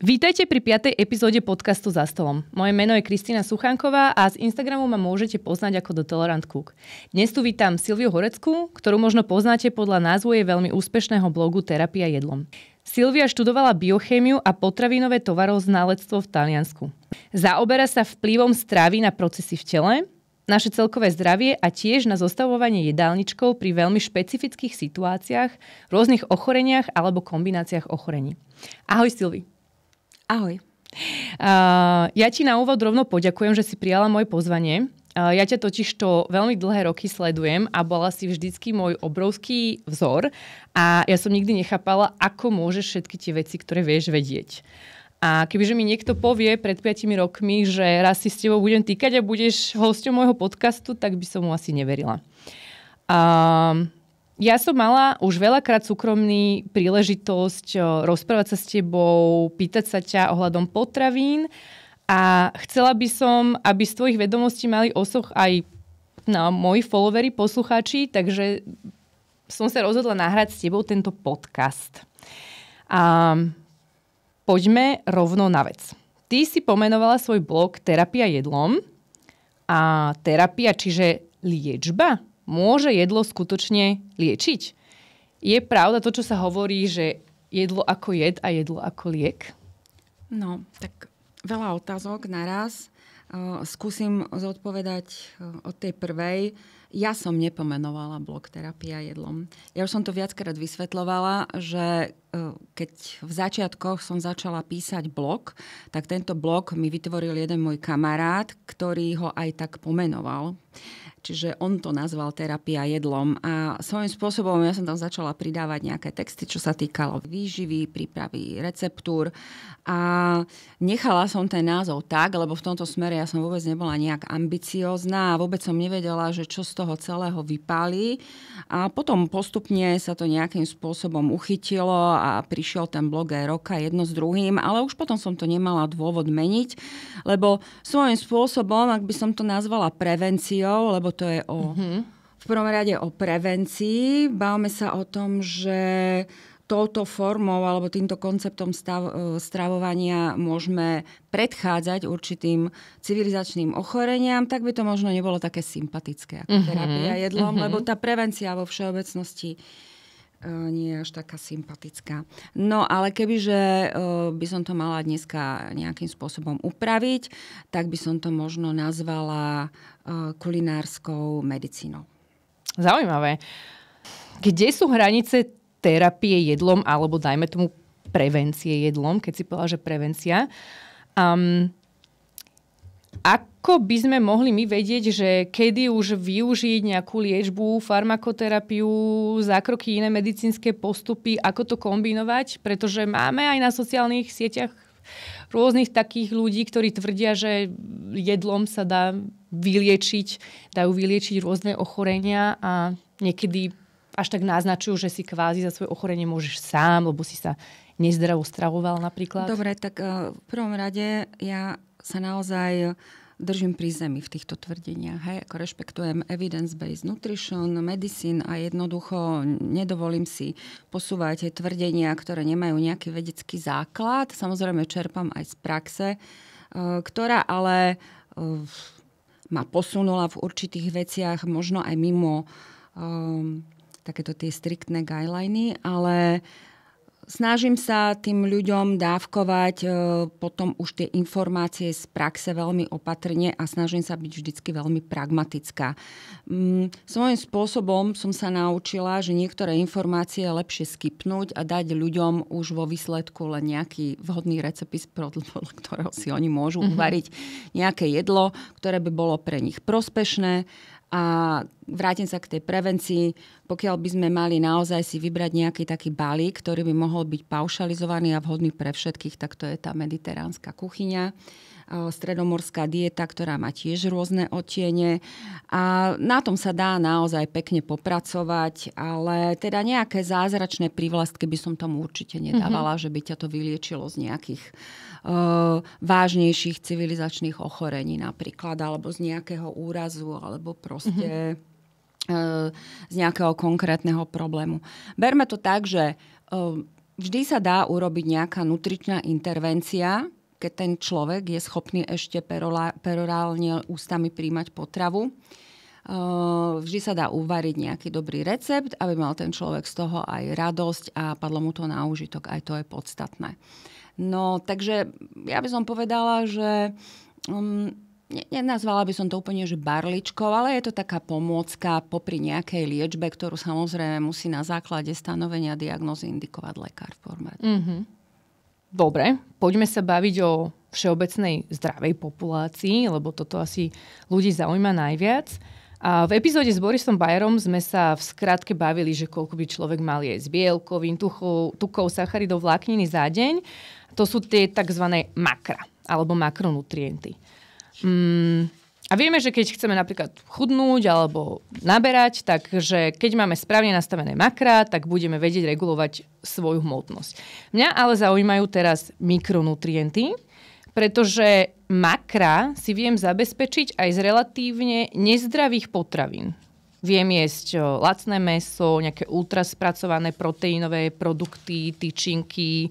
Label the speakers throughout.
Speaker 1: Vítajte pri 5. epizóde podcastu Za stolom. Moje meno je Kristína Suchánková a z Instagramu ma môžete poznať ako The Tolerant Cook. Dnes tu vítam Silviu Horeckú, ktorú možno poznáte podľa názvu jej veľmi úspešného blogu Terapia jedlom. Silvia študovala biochémiu a potravinové tovaroználectvo v Taliansku. Zaoberá sa vplyvom stravy na procesy v tele, naše celkové zdravie a tiež na zostavovanie jedálničkov pri veľmi špecifických situáciách, rôznych ochoreniach alebo kombináciách ochorení. Ahoj Silvi.
Speaker 2: Ahoj.
Speaker 1: Ja ti na úvod rovno poďakujem, že si prijala moje pozvanie. Ja ťa totižto veľmi dlhé roky sledujem a bola si vždycky môj obrovský vzor a ja som nikdy nechápala, ako môžeš všetky tie veci, ktoré vieš, vedieť. A kebyže mi niekto povie pred 5 rokmi, že raz si s tebou budem týkať a budeš hosťom môjho podcastu, tak by som mu asi neverila. Ja som mala už veľakrát súkromný príležitosť rozprávať sa s tebou, pýtať sa ťa ohľadom potravín a chcela by som, aby z tvojich vedomostí mali osoch aj moji followeri, poslucháči, takže som sa rozhodla nahrať s tebou tento podcast. Poďme rovno na vec. Ty si pomenovala svoj blog Terapia jedlom a terapia, čiže liečba? Môže jedlo skutočne liečiť? Je pravda to, čo sa hovorí, že jedlo ako jed a jedlo ako liek?
Speaker 2: No, tak veľa otázok naraz. Skúsim zodpovedať od tej prvej. Ja som nepomenovala blog Terapia jedlom. Ja už som to viackrát vysvetľovala, že keď v začiatkoch som začala písať blog, tak tento blog mi vytvoril jeden môj kamarát, ktorý ho aj tak pomenoval. Čiže on to nazval Terapia jedlom a svojím spôsobom ja som tam začala pridávať nejaké texty, čo sa týkalo výživy, prípravy receptúr a nechala som ten názov tak, lebo v tomto smere ja som vôbec nebola nejak ambiciózna a vôbec som nevedela, že čo z toho celého vypálí. A potom postupne sa to nejakým spôsobom uchytilo a prišiel ten blog aj roka jedno s druhým, ale už potom som to nemala dôvod meniť, lebo svojím spôsobom, ak by som to nazvala prevenciou, lebo to je v prvom rade o prevencii. Bavme sa o tom, že touto formou alebo týmto konceptom stravovania môžeme predchádzať určitým civilizačným ochoreniam, tak by to možno nebolo také sympatické ako terapia jedlom, lebo tá prevencia vo všeobecnosti nie je až taká sympatická. No, ale kebyže by som to mala dneska nejakým spôsobom upraviť, tak by som to možno nazvala kulinárskou medicínou.
Speaker 1: Zaujímavé. Kde sú hranice terapie jedlom, alebo dajme tomu prevencie jedlom, keď si povedala, že prevencia? Ako by sme mohli my vedieť, že kedy už využiť nejakú liečbu, farmakoterapiu, zákroky, iné medicínske postupy, ako to kombinovať? Pretože máme aj na sociálnych sieťach rôznych takých ľudí, ktorí tvrdia, že jedlom sa dajú vyliečiť rôzne ochorenia a niekedy až tak naznačujú, že si kvázi za svoje ochorenie môžeš sám, lebo si sa nezdravo stravoval napríklad.
Speaker 2: Dobre, tak v prvom rade ja sa naozaj držím pri zemi v týchto tvrdeniach. Hej? Ako rešpektujem evidence-based nutrition, medicine a jednoducho nedovolím si posúvať aj tvrdenia, ktoré nemajú nejaký vedecký základ. Samozrejme čerpám aj z praxe, ktorá ale ma posunula v určitých veciach, možno aj mimo takéto tie striktné guideliny, ale snažím sa tým ľuďom dávkovať potom už tie informácie z praxe veľmi opatrne a snažím sa byť vždycky veľmi pragmatická. Svojím spôsobom som sa naučila, že niektoré informácie je lepšie skipnúť a dať ľuďom už vo výsledku len nejaký vhodný recepis, podľa ktorého si oni môžu uvariť nejaké jedlo, ktoré by bolo pre nich prospešné. A vrátim sa k tej prevencii. Pokiaľ by sme mali naozaj si vybrať nejaký taký balík, ktorý by mohol byť paušalizovaný a vhodný pre všetkých, tak to je tá mediteránska kuchyňa, stredomorská dieta, ktorá má tiež rôzne odtiene. A na tom sa dá naozaj pekne popracovať, ale teda nejaké zázračné prívlastky by som tomu určite nedávala, že by ťa to vyliečilo z nejakých vážnejších civilizačných ochorení napríklad, alebo z nejakého úrazu, alebo proste z nejakého konkrétneho problému. Berme to tak, že vždy sa dá urobiť nejaká nutričná intervencia, keď ten človek je schopný ešte perorálne ústami príjmať potravu. Vždy sa dá uvariť nejaký dobrý recept, aby mal ten človek z toho aj radosť a padlo mu to na úžitok. Aj to je podstatné. No, takže ja by som povedala, že nenazvala by som to úplne, že barličkou, ale je to taká pomôcka popri nejakej liečbe, ktorú samozrejme musí na základe stanovenia diagnózy indikovať lekár v prvom rade.
Speaker 1: Mm-hmm. Dobre, poďme sa baviť o všeobecnej zdravej populácii, lebo toto asi ľudí zaujíma najviac. A v epizóde s Borisom Bajerom sme sa v skratke bavili, že koľko by človek mal jesť bielkovín, tukov, sacharidov, vlákniny za deň. To sú tie tzv. Makra, alebo makronutrienty. A vieme, že keď chceme napríklad chudnúť alebo naberať, takže keď máme správne nastavené makra, tak budeme vedieť regulovať svoju hmotnosť. Mňa ale zaujímajú teraz mikronutrienty, pretože makra si viem zabezpečiť aj z relatívne nezdravých potravín. Viem jesť lacné mäso, nejaké ultraspracované proteínové produkty, tyčinky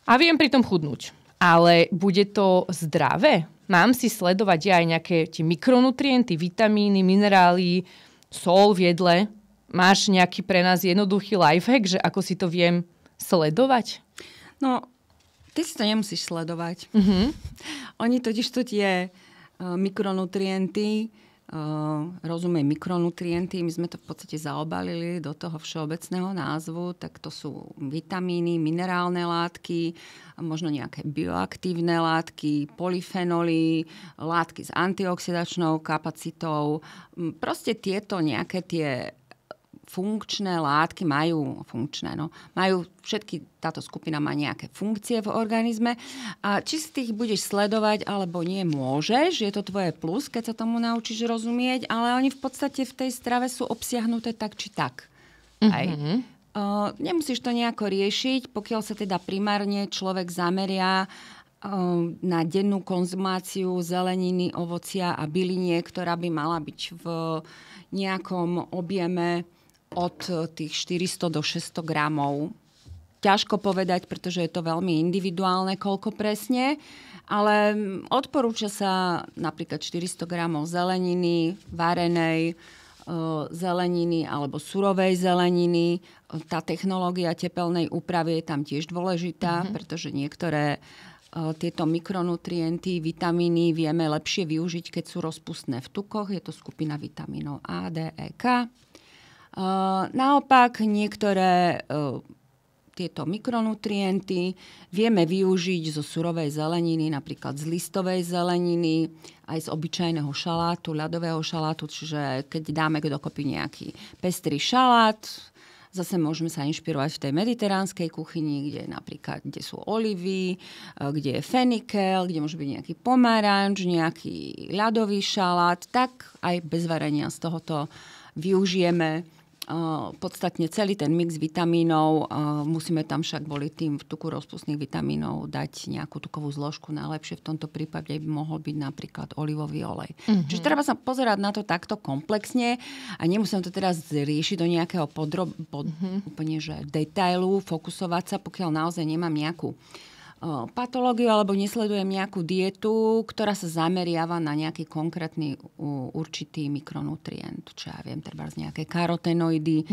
Speaker 1: a viem pritom chudnúť. Ale bude to zdravé? Mám si sledovať aj nejaké tie mikronutrienty, vitamíny, minerály, sol v jedle? Máš nejaký pre nás jednoduchý lifehack, že ako si to viem sledovať?
Speaker 2: No, ty si to nemusíš sledovať.
Speaker 1: Mm-hmm.
Speaker 2: Oni totiž to tie mikronutrienty, rozumiem mikronutrienty, my sme to v podstate zaobalili do toho všeobecného názvu, tak to sú vitamíny, minerálne látky, možno nejaké bioaktívne látky, polyfenoly, látky s antioxidačnou kapacitou. Proste tieto nejaké tie funkčné látky majú všetky, táto skupina má nejaké funkcie v organizme a či si tých budeš sledovať alebo nie môžeš, je to tvoje plus, keď sa tomu naučíš rozumieť, ale oni v podstate v tej strave sú obsiahnuté tak či tak. Mm-hmm. Nemusíš to nejako riešiť, pokiaľ sa teda primárne človek zameria na dennú konzumáciu zeleniny, ovocia a byliniek, ktorá by mala byť v nejakom objeme od tých 400 do 600 gramov. Ťažko povedať, pretože je to veľmi individuálne, koľko presne, ale odporúča sa napríklad 400 gramov zeleniny, varenej zeleniny alebo surovej zeleniny. Tá technológia tepelnej úpravy je tam tiež dôležitá, pretože niektoré tieto mikronutrienty, vitamíny vieme lepšie využiť, keď sú rozpustné v tukoch. Je to skupina vitamínov A, D, E, K. Naopak niektoré tieto mikronutrienty vieme využiť zo surovej zeleniny, napríklad z listovej zeleniny, aj z obyčajného šalátu, ľadového šalátu, čiže keď dáme dokopy nejaký pestrý šalát, zase môžeme sa inšpirovať v tej mediteránskej kuchyni, kde sú olivy, kde je fenikel, kde môže byť nejaký pomaranč, nejaký ľadový šalát, tak aj bez varenia z tohoto využijeme podstatne celý ten mix vitamínov. Musíme tam však boli tým v tuku rozpustných vitamínov dať nejakú tukovú zložku. Najlepšie v tomto prípade by mohol byť napríklad olivový olej. Mm-hmm. Čiže treba sa pozerať na to takto komplexne a nemusím to teraz riešiť do nejakého úplne že detailu, fokusovať sa, pokiaľ naozaj nemám nejakú patológiu alebo nesledujem nejakú dietu, ktorá sa zameriava na nejaký konkrétny určitý mikronutrient. Čo ja viem, treba z nejaké karotenoidy.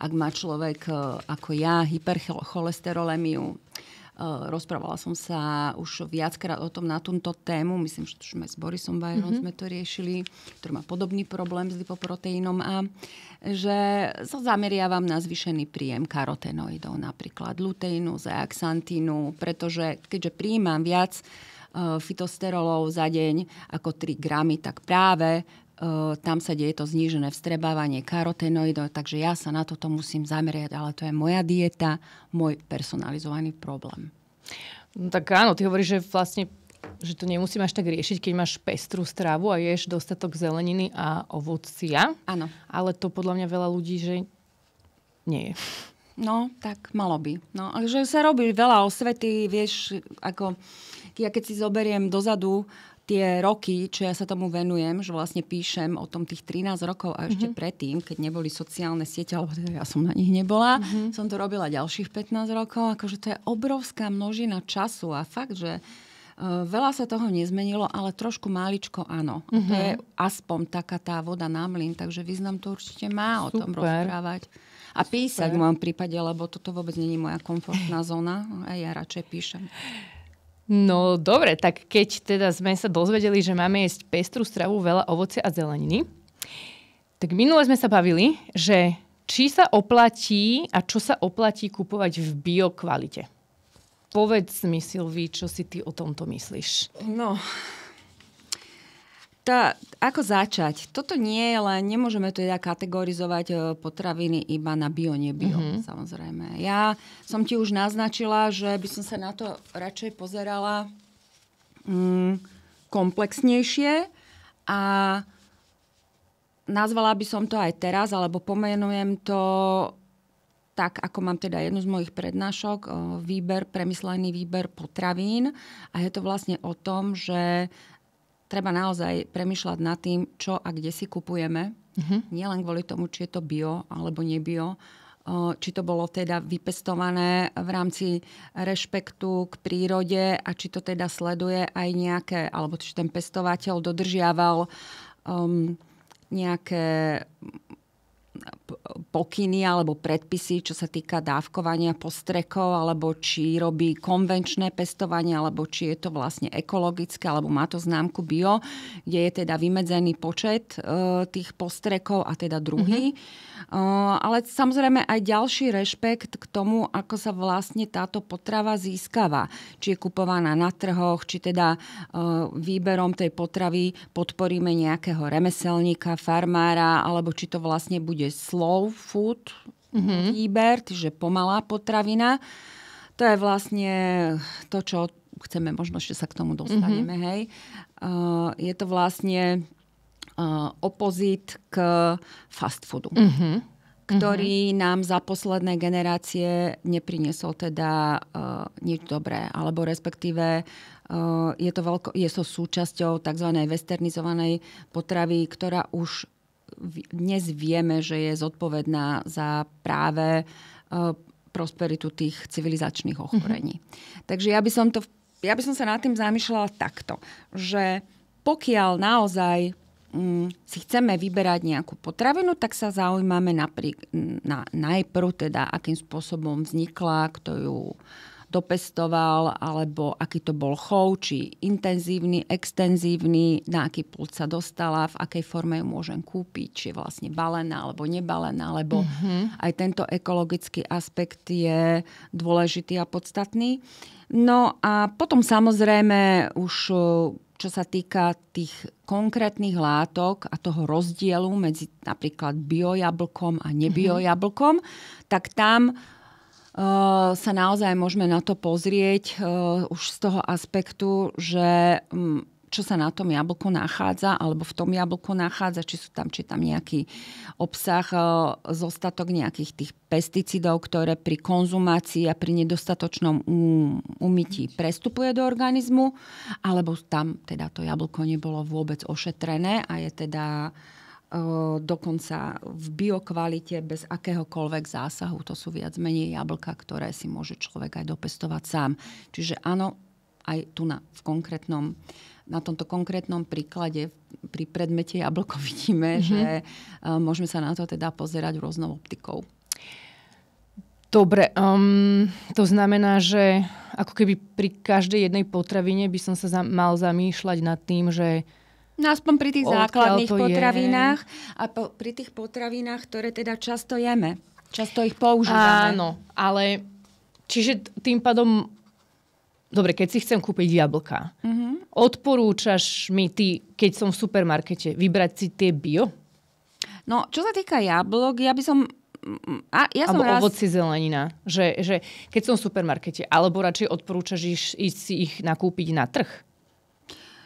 Speaker 2: Ak má človek ako ja hypercholesterolemiu. Rozprávala som sa už viackrát o tom na túto tému. Myslím, že sme s Borisom Bajerom sme to riešili, ktorý má podobný problém s lipoproteínom a že sa zameriavam na zvýšený príjem karotenoidov, napríklad luteínu, zeaxantínu, pretože keďže prijímam viac fitosterolov za deň ako 3 gramy, tak práve tam sa deje to znížené vstrebávanie karotenoidov, takže ja sa na toto musím zameriať, ale to je moja dieta, môj personalizovaný problém.
Speaker 1: No, tak áno, ty hovoríš, že vlastne že to nemusím až tak riešiť, keď máš pestrú stravu a ješ dostatok zeleniny a ovocia.
Speaker 2: Áno. Ale
Speaker 1: to podľa mňa veľa ľudí, že nie je.
Speaker 2: No, tak malo by. No, že sa robí veľa osvety, vieš, ako ja keď si zoberiem dozadu tie roky, čo ja sa tomu venujem, že vlastne píšem o tom tých 13 rokov a ešte predtým, keď neboli sociálne siete, alebo teda ja som na nich nebola, som to robila ďalších 15 rokov, akože to je obrovská množina času a fakt, že veľa sa toho nezmenilo, ale trošku máličko áno. To je aspoň taká tá voda na mlyn, takže význam to určite má o tom rozprávať. A písať v mojom prípade, lebo toto vôbec nie je moja komfortná zóna a ja radšej píšem.
Speaker 1: No dobre, tak keď teda sme sa dozvedeli, že máme jesť pestrú stravu, veľa ovocia a zeleniny, tak minule sme sa bavili, že či sa oplatí a čo sa oplatí kupovať v biokvalite. Povedz mi, Silvi, čo si ty o tomto myslíš?
Speaker 2: No, ako začať? Toto nie je len, nemôžeme teda kategorizovať potraviny iba na bio, nebio, samozrejme. Ja som ti už naznačila, že by som sa na to radšej pozerala komplexnejšie a nazvala by som to aj teraz, alebo pomenujem to tak, ako mám teda jednu z mojich prednášok, premyslený výber potravín. A je to vlastne o tom, že treba naozaj premýšľať nad tým, čo a kde si kupujeme. Nie len kvôli tomu, či je to bio alebo nebio. Či to bolo teda vypestované v rámci rešpektu k prírode a či to teda sleduje aj nejaké, alebo či ten pestovateľ dodržiaval nejaké pokyny alebo predpisy, čo sa týka dávkovania postrekov, alebo či robí konvenčné pestovanie, alebo či je to vlastne ekologické, alebo má to známku bio, kde je teda vymedzený počet tých postrekov a teda druhý. Ale samozrejme aj ďalší rešpekt k tomu, ako sa vlastne táto potrava získava. Či je kupovaná na trhoch, či teda výberom tej potravy podporíme nejakého remeselníka, farmára, alebo či to vlastne bude slow food výber, čiže pomalá potravina. To je vlastne to, čo chceme, možno ešte sa k tomu dostaneme. Hej. Je to vlastne opozit k fast foodu, ktorý nám za posledné generácie nepriniesol teda nič dobré, alebo respektíve je to súčasťou tzv. Westernizovanej potravy, ktorá už dnes vieme, že je zodpovedná za práve prosperitu tých civilizačných ochorení. Takže ja by som sa nad tým zamýšľala takto, že pokiaľ naozaj si chceme vyberať nejakú potravinu, tak sa zaujímame najprv teda, akým spôsobom vznikla, kto ju dopestoval, alebo aký to bol chov, či intenzívny, extenzívny, na aký pult sa dostala, v akej forme ju môžem kúpiť, či je vlastne balená, alebo nebalená, lebo aj tento ekologický aspekt je dôležitý a podstatný. No a potom samozrejme už čo sa týka tých konkrétnych látok a toho rozdielu medzi napríklad biojablkom a nebiojablkom, tak tam sa naozaj môžeme na to pozrieť už z toho aspektu, že čo sa na tom jablku nachádza, alebo v tom jablku nachádza, či je tam nejaký obsah, zostatok nejakých tých pesticídov, ktoré pri konzumácii a pri nedostatočnom umytí prestupuje do organizmu, alebo tam teda to jablko nebolo vôbec ošetrené a je teda dokonca v biokvalite bez akéhokoľvek zásahu. To sú viac menej jablka, ktoré si môže človek aj dopestovať sám. Čiže áno, aj tu na tomto konkrétnom príklade pri predmete jablko vidíme, že môžeme sa na to teda pozerať rôznou optikou.
Speaker 1: Dobre, to znamená, že ako keby pri každej jednej potravine by som sa mal zamýšľať nad tým, že
Speaker 2: aspoň pri tých základných potravinách a pri tých potravinách, ktoré teda často jeme. Často ich používame.
Speaker 1: Áno, ale čiže tým pádom dobre, keď si chcem kúpiť jablka, odporúčaš mi ty, keď som v supermarkete, vybrať si tie bio?
Speaker 2: No, čo sa týka jablok, ja by som...
Speaker 1: ovoci, zelenina. Že keď som v supermarkete, alebo radšej odporúčaš ísť si ich nakúpiť na trh?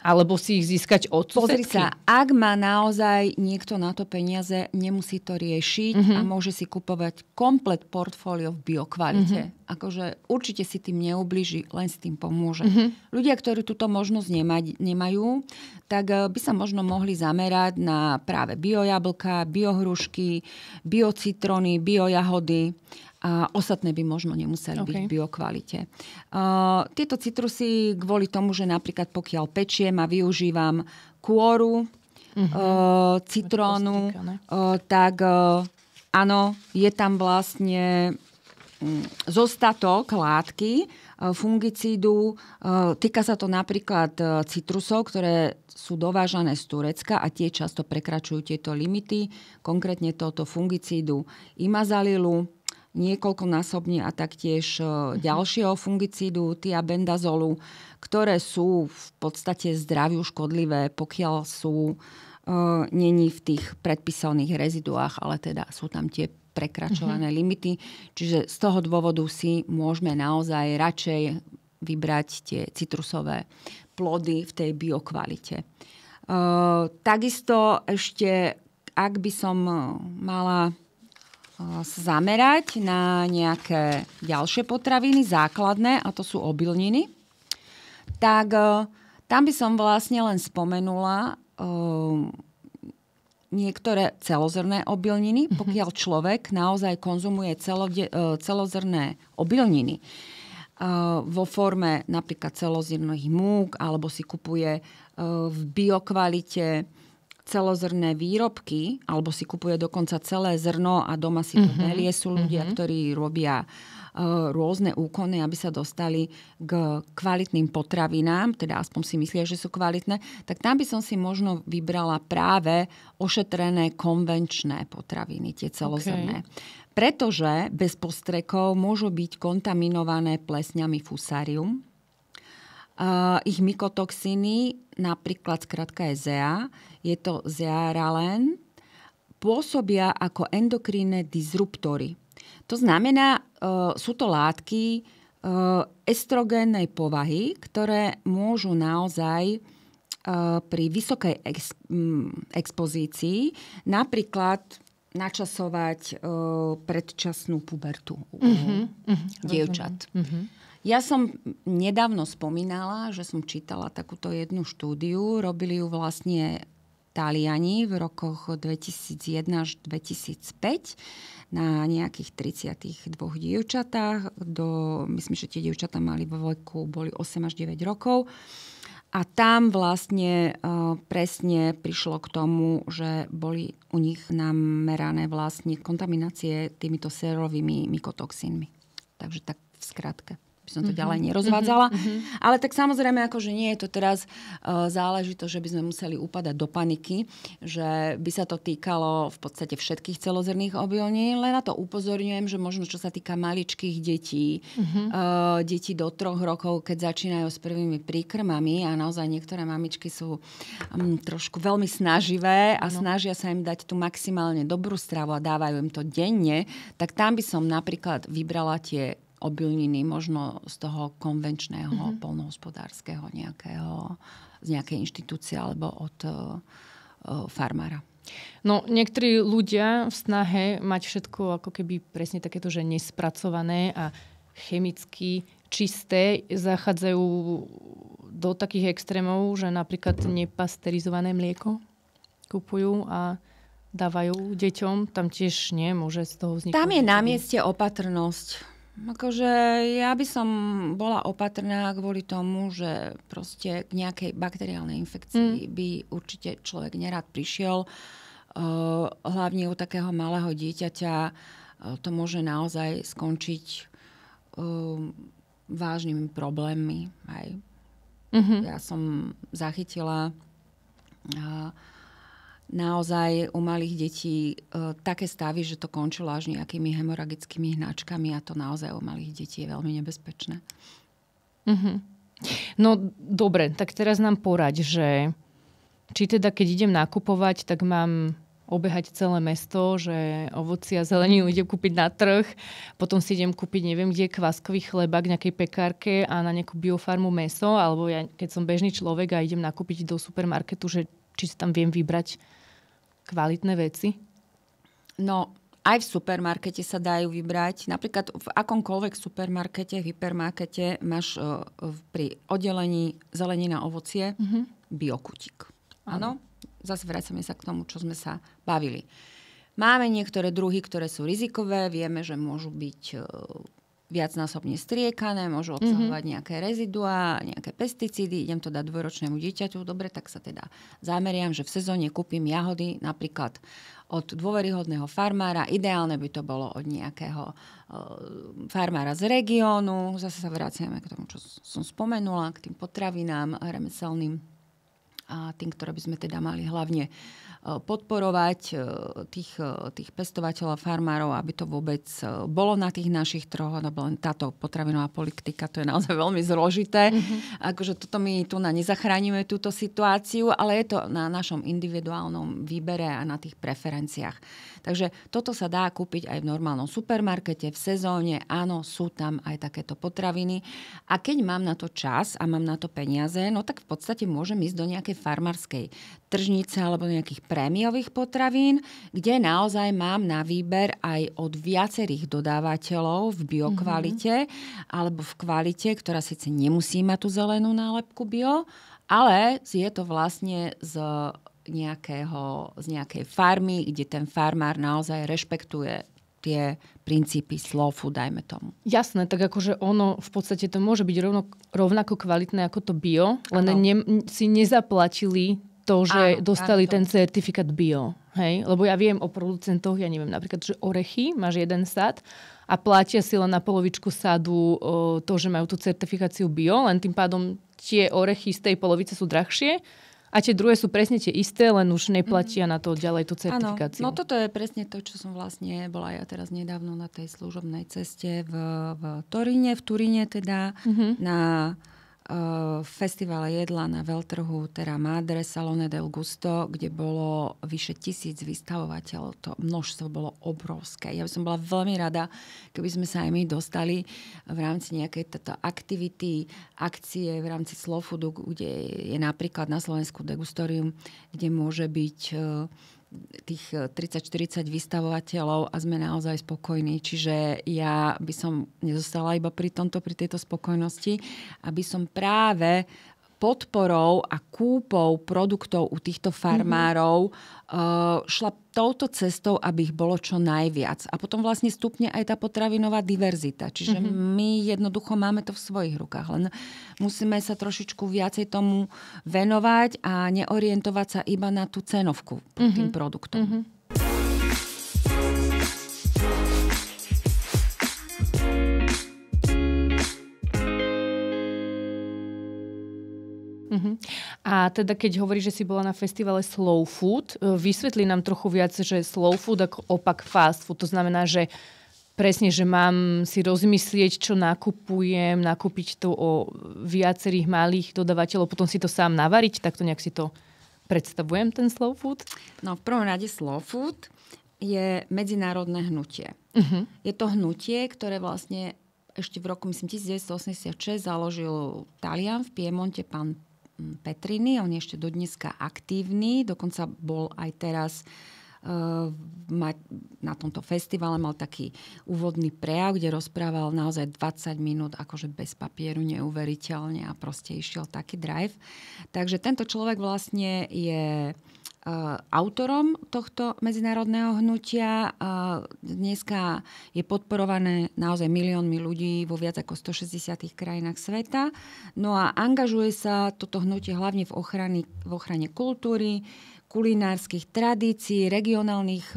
Speaker 1: Alebo si ich získať od
Speaker 2: Pozri
Speaker 1: susedky?
Speaker 2: sa, ak má naozaj niekto na to peniaze, nemusí to riešiť a môže si kupovať komplet portfólio v biokvalite. Akože určite si tým neublíži, len si tým pomôže. Ľudia, ktorí túto možnosť nemajú, tak by sa možno mohli zamerať na práve biojablka, biohrušky, biocitrony, biojahody. A ostatné by možno nemuseli byť v biokvalite. Tieto citrusy kvôli tomu, že napríklad pokiaľ pečiem a využívam kôru, citrónu, tak áno, je tam vlastne zostatok látky, fungicídu. Týka sa to napríklad citrusov, ktoré sú dovážané z Turecka a tie často prekračujú tieto limity. Konkrétne tohoto fungicídu imazalilu, niekoľkonásobne a taktiež ďalšieho fungicídu, tiabendazolu, ktoré sú v podstate zdraviu škodlivé, pokiaľ sú není v tých predpísaných reziduách, ale teda sú tam tie prekračované limity. Čiže z toho dôvodu si môžeme naozaj radšej vybrať tie citrusové plody v tej biokvalite. Takisto ešte, ak by som mala zamerať na nejaké ďalšie potraviny, základné, a to sú obilniny, tak tam by som vlastne len spomenula niektoré celozrné obilniny, pokiaľ človek naozaj konzumuje celozrné obilniny vo forme napríklad celozrnných múk, alebo si kupuje v biokvalite celozrné výrobky, alebo si kupuje dokonca celé zrno a doma si to melie. Sú ľudia, ktorí robia rôzne úkony, aby sa dostali k kvalitným potravinám, teda aspoň si myslia, že sú kvalitné, tak tam by som si možno vybrala práve ošetrené konvenčné potraviny, tie celozrné. Pretože bez postrekov môžu byť kontaminované plesňami fusarium. Ich mykotoxíny, napríklad skratka je ZEA, je to zearalen, pôsobia ako endokrínne disruptory. To znamená, sú to látky estrogénnej povahy, ktoré môžu naozaj pri vysokej expozícii napríklad načasovať predčasnú pubertu dievčat. Ja som nedávno spomínala, že som čítala takúto jednu štúdiu. Robili ju vlastne Taliani v rokoch 2001 až 2005 na nejakých 32 dievčatách. Myslím, že tie dievčatá mali vo veku, boli 8 až 9 rokov. A tam vlastne presne prišlo k tomu, že boli u nich namerané vlastne kontaminácie týmito sérovými mykotoxínmi. Takže tak v skratke by som to ďalej nerozvádzala. Ale tak samozrejme, akože nie je to teraz záležitosť, že by sme museli upadať do paniky, že by sa to týkalo v podstate všetkých celozrných obilnín. Len na to upozorňujem, že možno čo sa týka maličkých detí, detí do 3 rokov, keď začínajú s prvými príkrmami a naozaj niektoré mamičky sú trošku veľmi snaživé a snažia sa im dať tú maximálne dobrú stravu a dávajú im to denne, tak tam by som napríklad vybrala tie obilniny možno z toho konvenčného poľnohospodárskeho z nejakej inštitúcie alebo od farmára.
Speaker 1: No, niektorí ľudia v snahe mať všetko ako keby presne takéto, že nespracované a chemicky čisté, zachádzajú do takých extrémov, že napríklad nepasterizované mlieko kupujú a dávajú deťom. Tam tiež môže z toho vzniknúť.
Speaker 2: Tam je na mieste opatrnosť. Akože ja by som bola opatrná kvôli tomu, že proste k nejakej bakteriálnej infekcii by určite človek nerad prišiel. Hlavne u takého malého dieťaťa to môže naozaj skončiť vážnymi problémmi. Aj. Ja som zachytila naozaj u malých detí také stavy, že to končilo až nejakými hemoragickými hnačkami a to naozaj u malých detí je veľmi nebezpečné.
Speaker 1: No dobre, tak teraz nám poraď, že či teda keď idem nakupovať, tak mám obehať celé mesto, že ovoci a zeleninu idem kúpiť na trh, potom si idem kúpiť neviem kde kváskový chleba k nejakej pekárke a na nejakú biofarmu mäso, alebo ja keď som bežný človek a idem nakúpiť do supermarketu, že či si tam viem vybrať kvalitné veci?
Speaker 2: No, aj v supermarkete sa dajú vybrať. Napríklad v akomkoľvek supermarkete, hypermarkete máš pri oddelení zelenina, ovocie biokutík. Áno? Zase vracame sa k tomu, čo sme sa bavili. Máme niektoré druhy, ktoré sú rizikové. Vieme, že môžu byť viacnásobne striekané, môžu obsahovať nejaké reziduá, nejaké pesticídy. Idem to dať dvojročnému dieťaťu. Dobre, tak sa teda zameriam, že v sezóne kúpim jahody napríklad od dôveryhodného farmára. Ideálne by to bolo od nejakého farmára z regiónu. Zase sa vraciame k tomu, čo som spomenula, k tým potravinám remeselným a tým, ktoré by sme teda mali hlavne podporovať tých pestovateľov a farmárov, aby to vôbec bolo na tých našich trhoch, lebo len táto potravinová politika, to je naozaj veľmi zložité. Akože toto my tu nezachránime túto situáciu, ale je to na našom individuálnom výbere a na tých preferenciách. Takže toto sa dá kúpiť aj v normálnom supermarkete, v sezóne. Áno, sú tam aj takéto potraviny. A keď mám na to čas a mám na to peniaze, no tak v podstate môžem ísť do nejakej farmárskej tržnice alebo nejakých prémiových potravín, kde naozaj mám na výber aj od viacerých dodávateľov v biokvalite alebo v kvalite, ktorá síce nemusí mať tú zelenú nálepku bio, ale je to vlastne z nejakej farmy, kde ten farmár naozaj rešpektuje tie princípy slow food, dajme tomu.
Speaker 1: Jasné, tak akože ono v podstate to môže byť rovnako kvalitné ako to bio, len si nezaplatili to, že dostali ten certifikát bio. Hej? Lebo ja viem o producentoch, ja neviem, napríklad, že orechy, máš jeden sad a platia si len na polovičku sadu to, že majú tú certifikáciu bio, len tým pádom tie orechy z tej polovice sú drahšie. A tie druhé sú presne tie isté, len už neplatia na to ďalej tú certifikáciu.
Speaker 2: Áno, no toto je presne to, čo som vlastne bola ja teraz nedávno na tej služobnej ceste v Turíne teda, na festivale jedla na veľtrhu Terra Madre, Salone del Gusto, kde bolo vyše 1000 vystavovateľov. To množstvo bolo obrovské. Ja by som bola veľmi rada, keby sme sa aj my dostali v rámci nejakej táto akcie v rámci Slow Foodu, kde je napríklad na Slovensku degustorium, kde môže byť tých 30-40 vystavovateľov a sme naozaj spokojní. Čiže ja by som nezostala iba pri tejto spokojnosti, aby som práve podporou a kúpou produktov u týchto farmárov šla touto cestou, aby ich bolo čo najviac. A potom vlastne stupne aj tá potravinová diverzita. Čiže my jednoducho máme to v svojich rukách. Len musíme sa trošičku viacej tomu venovať a neorientovať sa iba na tú cenovku tým produktom.
Speaker 1: A teda keď hovoríš, že si bola na festivale Slow Food, vysvetli nám trochu viac, že Slow Food ako opak fast food. To znamená, že presne, že mám si rozmyslieť, čo nakupujem, nakúpiť to o viacerých malých dodávateľov, potom si to sám navariť, tak to nejak si to predstavujem, ten Slow Food? No,
Speaker 2: v prvom rade Slow Food je medzinárodné hnutie. Je to hnutie, ktoré vlastne ešte v roku, myslím, 1986 založil Talian v Piemonte, pán Petrini, on je ešte dodneska aktívny, dokonca bol aj teraz na tomto festivale, mal taký úvodný prejav, kde rozprával naozaj 20 minút akože bez papieru, neuveriteľne a proste išiel taký drive. Takže tento človek vlastne je autorom tohto medzinárodného hnutia. Dneska je podporované naozaj miliónmi ľudí vo viac ako 160 krajinách sveta. No a angažuje sa toto hnutie hlavne v ochrane kultúry, kulinárskych tradícií, regionálnych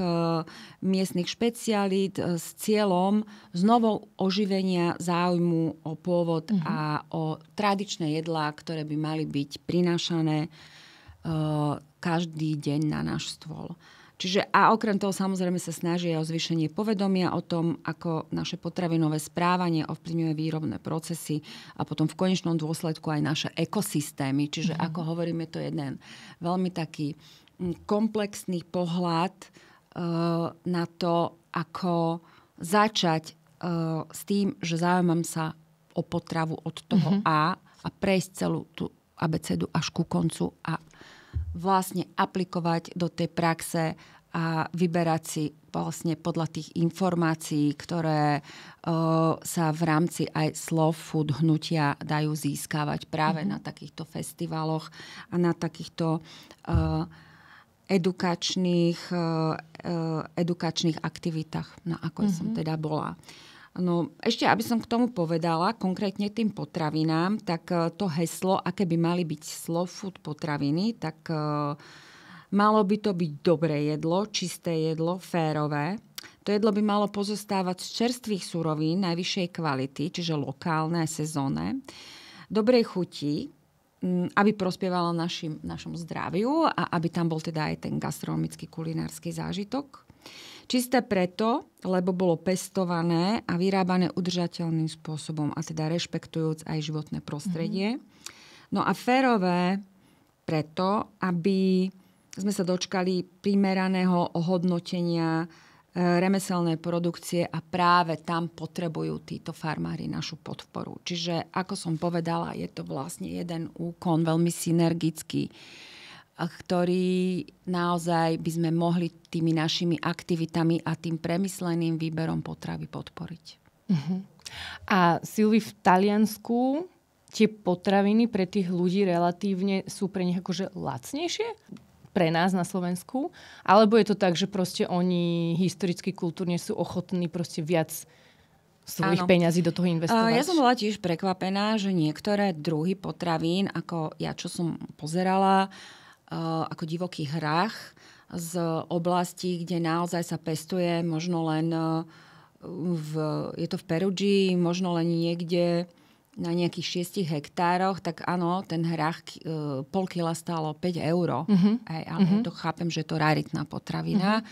Speaker 2: miestnych špecialít s cieľom znovu oživenia záujmu o pôvod a o tradičné jedlá, ktoré by mali byť prinášané každý deň na náš stôl. Čiže a okrem toho samozrejme sa snaží o zvýšenie povedomia o tom, ako naše potravinové správanie ovplyvňuje výrobné procesy a potom v konečnom dôsledku aj naše ekosystémy. Čiže ako hovoríme, to je jeden veľmi taký komplexný pohľad na to, ako začať s tým, že zaujímam sa o potravu od toho A prejsť celú tú abecedu až ku koncu a vlastne aplikovať do tej praxe a vyberať si vlastne podľa tých informácií, ktoré sa v rámci aj slow food hnutia dajú získavať práve na takýchto festivaloch a na takýchto edukačných aktivitách, ako som teda bola. No, ešte, aby som k tomu povedala, konkrétne tým potravinám, tak to heslo, aké by mali byť slow food potraviny, tak malo by to byť dobré jedlo, čisté jedlo, férové. To jedlo by malo pozostávať z čerstvých surovín najvyššej kvality, čiže lokálne a sezónne, dobrej chuti, aby prospievalo našom zdraviu a aby tam bol teda aj ten gastronomický kulinársky zážitok. Čisté preto, lebo bolo pestované a vyrábané udržateľným spôsobom a teda rešpektujúc aj životné prostredie. No a férové preto, aby sme sa dočkali primeraného ohodnotenia remeselnej produkcie a práve tam potrebujú títo farmári našu podporu. Čiže, ako som povedala, je to vlastne jeden úkon veľmi synergický, ktorý naozaj by sme mohli tými našimi aktivitami a tým premysleným výberom potravy podporiť.
Speaker 1: A Silvi, v Taliansku tie potraviny pre tých ľudí relatívne sú pre nich akože lacnejšie? Pre nás na Slovensku? Alebo je to tak, že proste oni historicky, kultúrne sú ochotní proste viac svojich peňazí do toho investovať?
Speaker 2: Ja som bola tiež prekvapená, že niektoré druhy potravín, ako ja, čo som pozerala, ako divoký hrách z oblastí, kde naozaj sa pestuje možno len je to v Perugii, možno len niekde na nejakých 6 hektároch, tak áno, ten hrách pol kila stálo 5 €. Ale to chápem, že je to raritná potravina.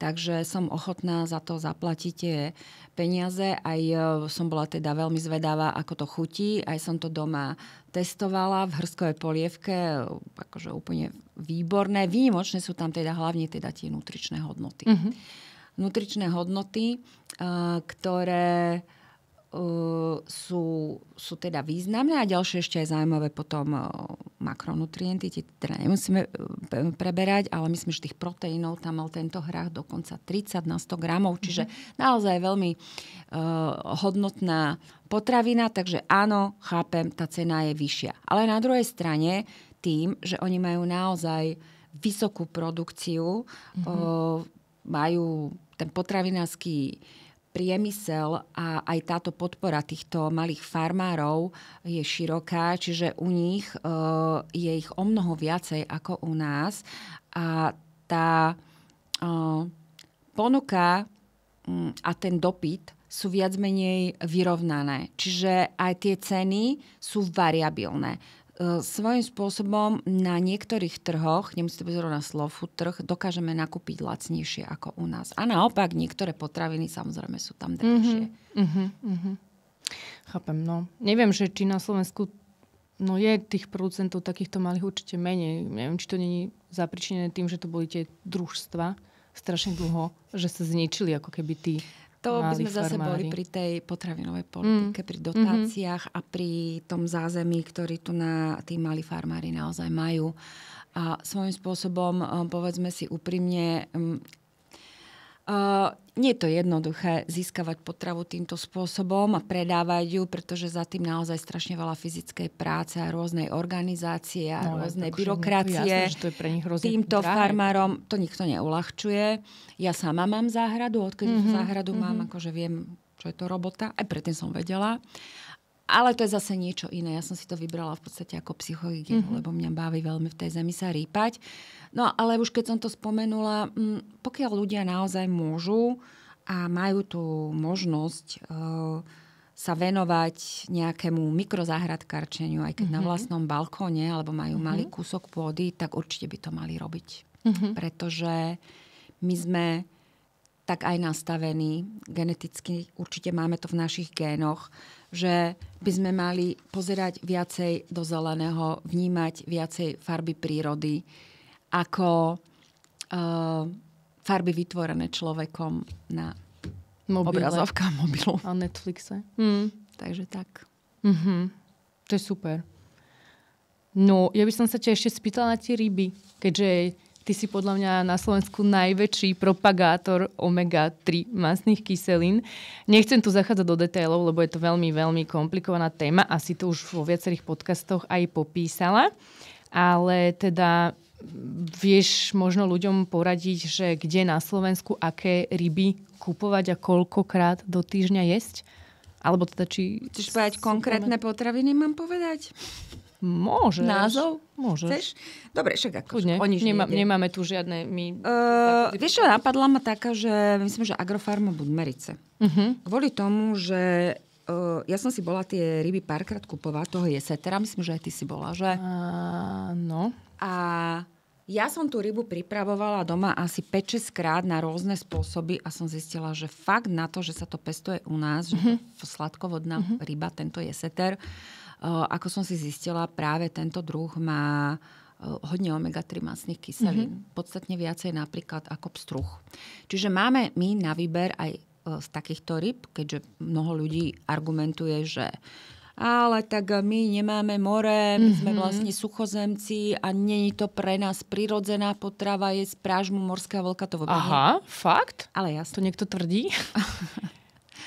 Speaker 2: Takže som ochotná za to zaplatiť tie peniaze. Aj som bola teda veľmi zvedavá, ako to chutí. Aj som to doma testovala v hrskovej polievke. Akože úplne výborné. Výnimočné sú tam teda hlavne teda tie nutričné hodnoty. Nutričné hodnoty, ktoré sú teda významné a ďalšie ešte aj zaujímavé potom makronutrienty, tie teda nemusíme preberať, ale myslím, že tých proteínov tam mal tento hrách dokonca 30 na 100 gramov, čiže naozaj veľmi hodnotná potravina, takže áno, chápem, tá cena je vyššia. Ale na druhej strane tým, že oni majú naozaj vysokú produkciu, majú ten potravinársky priemysel a aj táto podpora týchto malých farmárov je široká, čiže u nich je ich o mnoho viacej ako u nás a tá ponuka a ten dopyt sú viac menej vyrovnané. Čiže aj tie ceny sú variabilné. Svojím spôsobom na niektorých trhoch, nemusíte byť zrovna slow food trh, dokážeme nakúpiť lacnejšie ako u nás. A naopak niektoré potraviny samozrejme sú tam drahšie.
Speaker 1: Chápem, no. Neviem, že či na Slovensku je tých producentov takýchto malých určite menej. Neviem, či to není zapričinené tým, že to boli tie družstva strašne dlho, že sa zničili ako keby tí
Speaker 2: to by sme zase boli pri tej potravinovej politike, pri dotáciách a pri tom zázemí, ktorý tu na tí malí farmári naozaj majú. A svojím spôsobom, povedzme si úprimne, nie je to jednoduché získavať potravu týmto spôsobom a predávať ju, pretože za tým naozaj strašne veľa fyzickej práce a rôznej organizácie a rôznej byrokracie.
Speaker 1: Jasné, že to je pre nich
Speaker 2: týmto farmárom to nikto neuľahčuje. Ja sama mám záhradu, odkedy tú záhradu mám, akože viem, čo je to robota. Aj predtým som vedela. Ale to je zase niečo iné. Ja som si to vybrala v podstate ako psychohygienu, lebo mňa baví veľmi v tej zemi sa rýpať. No ale už keď som to spomenula, pokiaľ ľudia naozaj môžu a majú tú možnosť sa venovať nejakému mikrozáhradkarčeniu, aj keď na vlastnom balkóne, alebo majú malý kúsok pôdy, tak určite by to mali robiť. Pretože my sme tak aj nastavení geneticky, určite máme to v našich génoch, že by sme mali pozerať viacej do zeleného, vnímať viacej farby prírody, ako farby vytvorené človekom na
Speaker 1: obrazovka
Speaker 2: mobilu.
Speaker 1: A Netflixe.
Speaker 2: Takže tak.
Speaker 1: To je super. No, ja by som sa ťa ešte spýtala na tie ryby, keďže ty si podľa mňa na Slovensku najväčší propagátor omega-3 mastných kyselín. Nechcem tu zachádzať do detailov, lebo je to veľmi, veľmi komplikovaná téma. Asi to už vo viacerých podcastoch aj popísala. Ale teda vieš možno ľuďom poradiť, že kde na Slovensku aké ryby kupovať a koľkokrát do týždňa jesť? Alebo teda či...
Speaker 2: Chceš povedať konkrétne potraviny, mám povedať?
Speaker 1: Môžeš.
Speaker 2: Názov?
Speaker 1: Môžeš.
Speaker 2: Chceš? Dobre, však ako
Speaker 1: nemáme tu žiadne...
Speaker 2: Vieš čo, napadla ma taká, že myslím, že Agrofarma Budmerice. Kvôli tomu, že ja som si bola tie ryby párkrát kupovať, toho jesetera, myslím, že aj ty si bola, že?
Speaker 1: No.
Speaker 2: A ja som tú rybu pripravovala doma asi 5-6 krát na rôzne spôsoby a som zistila, že fakt na to, že sa to pestuje u nás, že to sladkovodná ryba, tento jeseter, ako som si zistila, práve tento druh má hodne omega-3 mastných kyselín. Podstatne viacej napríklad ako pstruh. Čiže máme my na výber aj z takýchto ryb, keďže mnoho ľudí argumentuje, že ale tak my nemáme more, my sme vlastne suchozemci a nie je to pre nás prirodzená potrava, je sprážmu morská vlka, to vôbec
Speaker 1: Aha, fakt?
Speaker 2: Ale jasne.
Speaker 1: To niekto tvrdí?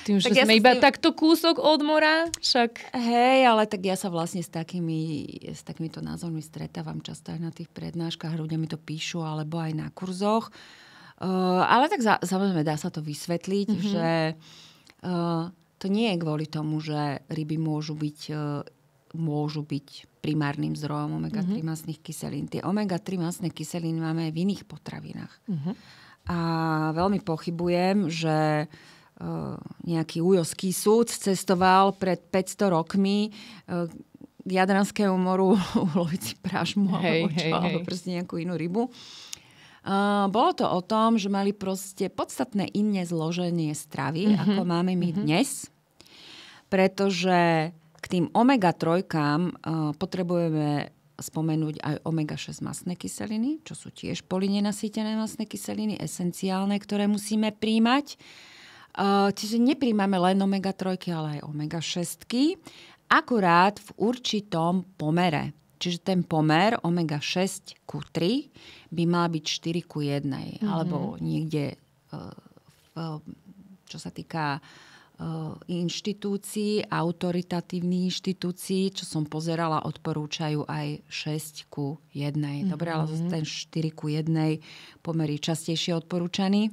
Speaker 1: Tým, že sme iba takto kúsok od mora, však...
Speaker 2: Hej, ale tak ja sa vlastne s takýmito názormi stretávam často aj na tých prednáškach, ľudia mi to píšu, alebo aj na kurzoch. Ale tak samozrejme dá sa to vysvetliť, že to nie je kvôli tomu, že ryby môžu byť primárnym zdrojom omega-3 mastných kyselín. Tie omega-3 mastné kyselíny máme aj v iných potravinách. A veľmi pochybujem, že nejaký ujovský súd cestoval pred 500 rokmi k Jadranskému moru uloviť si pražmu alebo proste nejakú inú rybu. Bolo to o tom, že mali proste podstatné iné zloženie stravy, ako máme my dnes. Pretože k tým omega-3 potrebujeme spomenúť aj omega-6 mastné kyseliny, čo sú tiež polynenasýtené mastné kyseliny, esenciálne, ktoré musíme príjmať. Čiže nepríjmame len omega-3, ale aj omega-6, akurát v určitom pomere. Čiže ten pomer omega-6 ku 3 by mal byť 4 ku 1. Alebo niekde, čo sa týka inštitúcií, autoritatívnych inštitúcií, čo som pozerala, odporúčajú aj 6 ku 1. Dobre, ale ten 4 ku 1 pomer je častejšie odporúčaný.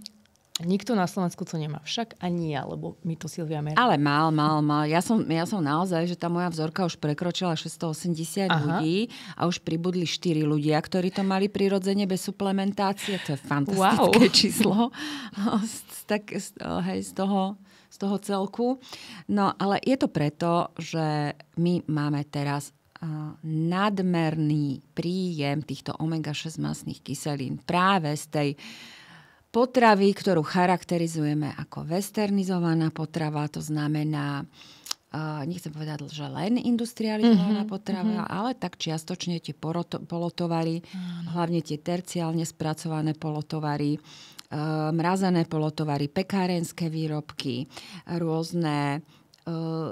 Speaker 1: Nikto na Slovensku to nemá. Však ani ja, lebo my to Silvia merá.
Speaker 2: Ale mal. Ja som naozaj, že tá moja vzorka už prekročila 680 ľudí a už pribudli 4 ľudia, ktorí to mali prirodzene bez suplementácie. To je fantastické číslo z toho celku. No, ale je to preto, že my máme teraz nadmerný príjem týchto omega-6 mastných kyselín práve z tej potravy, ktorú charakterizujeme ako westernizovaná potrava, to znamená, nechcem povedať, že len industrializovaná potrava, ale tak čiastočne tie polotovary, hlavne tie terciálne spracované polotovary, mrazené polotovary, pekárenské výrobky, rôzne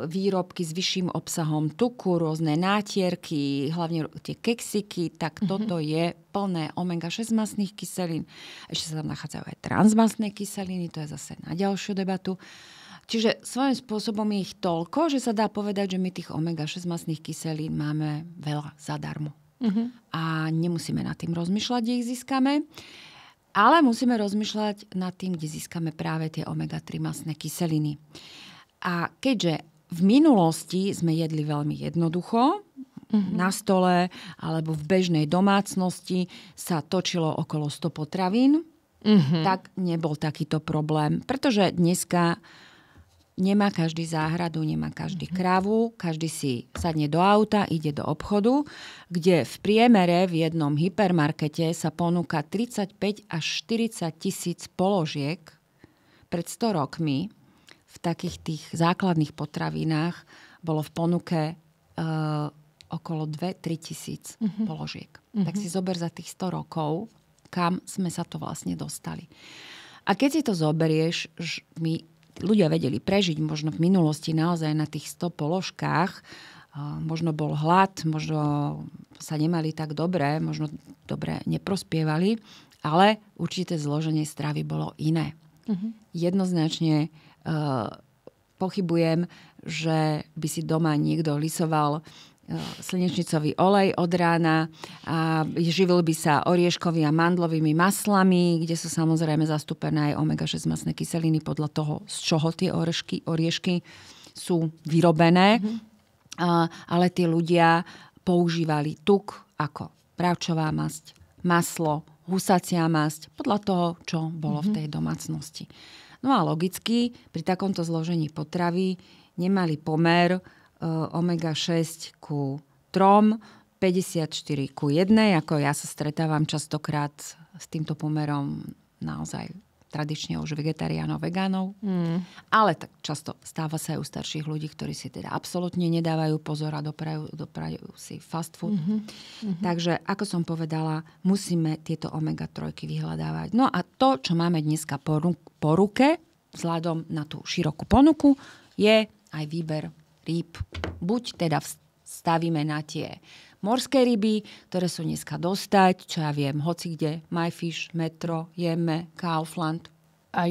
Speaker 2: výrobky s vyšším obsahom tuku, rôzne nátierky, hlavne tie keksiky, tak toto je plné omega-6 mastných kyselín. Ešte sa tam nachádzajú aj transmastné kyseliny, to je zase na ďalšiu debatu. Čiže svojím spôsobom je ich toľko, že sa dá povedať, že my tých omega-6 mastných kyselín máme veľa zadarmo. A nemusíme nad tým rozmýšľať, kde ich získame, ale musíme rozmýšľať nad tým, kde získame práve tie omega-3 mastné kyseliny. A keďže v minulosti sme jedli veľmi jednoducho, na stole alebo v bežnej domácnosti sa točilo okolo 100 potravín, tak nebol takýto problém. Pretože dneska nemá každý záhradu, nemá každý krávu, každý si sadne do auta, ide do obchodu, kde v priemere v jednom hypermarkete sa ponúka 35 až 40 tisíc položiek. Pred 100 rokmi v takých tých základných potravinách bolo v ponuke okolo 2-3 tisíc položiek. Tak si zober za tých 100 rokov, kam sme sa to vlastne dostali. A keď si to zoberieš, my ľudia vedeli prežiť možno v minulosti naozaj na tých 100 položkách, možno bol hlad, možno sa nemali tak dobre, možno dobre neprospievali, ale určité zloženie stravy bolo iné. Jednoznačne pochybujem, že by si doma niekto lisoval slnečnicový olej od rána a živil by sa orieškovými a mandlovými maslami, kde sú samozrejme zastúpené aj omega-6 mastné kyseliny podľa toho, z čoho tie oriešky sú vyrobené. Ale tí ľudia používali tuk ako bravčová masť, maslo, husacia masť, podľa toho, čo bolo v tej domácnosti. No a logicky pri takomto zložení potravy nemali pomer omega-6 ku 3, 54 ku 1, ako ja sa stretávam častokrát s týmto pomerom naozaj tradične už vegetariánov, vegánov. Ale tak často stáva sa aj u starších ľudí, ktorí si teda absolútne nedávajú pozor a doprajú si fast food. Takže, ako som povedala, musíme tieto omega-3 vyhľadávať. No a to, čo máme dneska po ruke, vzhľadom na tú širokú ponuku, je aj výber rýb. Buď teda stavíme na tie morské ryby, ktoré sú dneska dostať, čo ja viem, hoci kde, MyFish, Metro, Jeme, Kaufland.
Speaker 1: A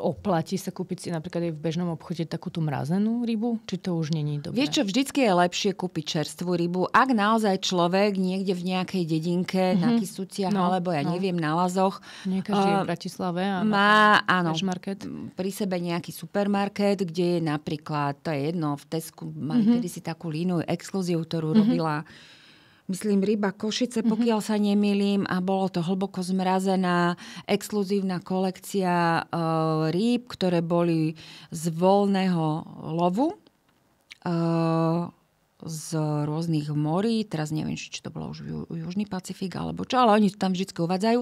Speaker 1: oplatí sa kúpiť si napríklad aj v bežnom obchode takú tú mrazenú rybu? Či to už není dobré?
Speaker 2: Vieš čo, vždycky je lepšie kúpiť čerstvú rybu. Ak naozaj človek niekde v nejakej dedinke, na Kysuciach, alebo ja neviem, na Lazoch.
Speaker 1: Nie každý je v Bratislave.
Speaker 2: Má, áno,
Speaker 1: pri
Speaker 2: sebe nejaký supermarket, kde je napríklad, to je jedno, v Tesku mali kedysi takú línu exkluziu, ktorú robila myslím, ryba Košice, pokiaľ sa nemýlim, a bolo to hlboko zmrazená exkluzívna kolekcia rýb, ktoré boli z voľného lovu z rôznych morí. Teraz neviem, či to bolo už Južný Pacifik alebo čo, ale oni tam vždy uvádzajú.